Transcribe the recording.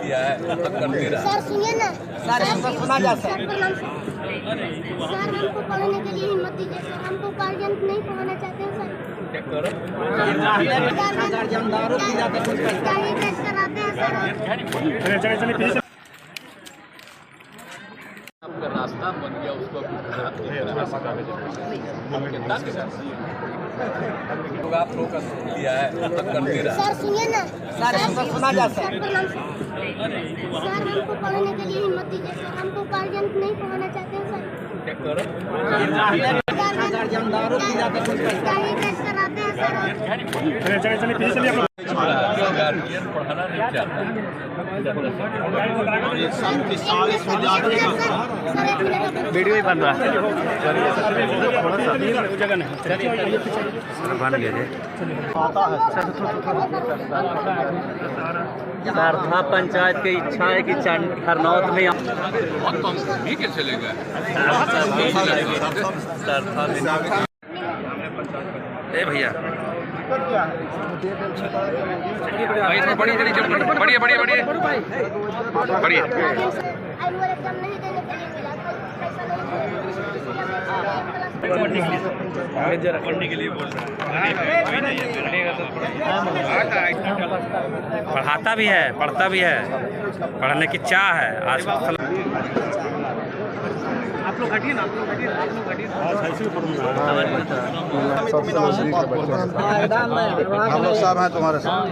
लिया है सर सुनिए ना सर हमको सुना जा सर प्रणाम सर हमको पढ़ने के लिए हिम्मत दीजिए सर, हमको गार्जियन नहीं पढ़ाना चाहते हैं सर। गार्जियन दारू पी जाते कुछ गाड़ी बेच कर आते हैं सर। आपका रास्ता बन गया, उसको आप लोग का लिया है करते रहा। सर सुनिए ना सर हमको सुना जा सर प्रणाम सर हमको पढ़ने के लिए हिम्मत दीजिए सर, हमको गार्जियन नहीं पढ़ाना चाहते हैं सर। गार्जियन दारू पी जाते कुछ गाड़ी बेच कर आते हैं सर। गार्जियन पढ़ाना नहीं चाहता। वीडियो ही बन रहा है, बन गया सरथा पंचायत की इच्छा है कि हरनौत में ठीक है चलेगा। ए भैया बढ़िया बढ़िया बढ़िया बढ़िया बढ़िया। एनुअल एग्जाम नहीं देने के लिए मिला, पैसा नहीं पढ़ने के लिए बोल रहा पढ़ाता भी है, पढ़ता भी है, पढ़ने की चाह है। आज आप लोग हटिए ना, हम लोग सब हैं तुम्हारे साथ।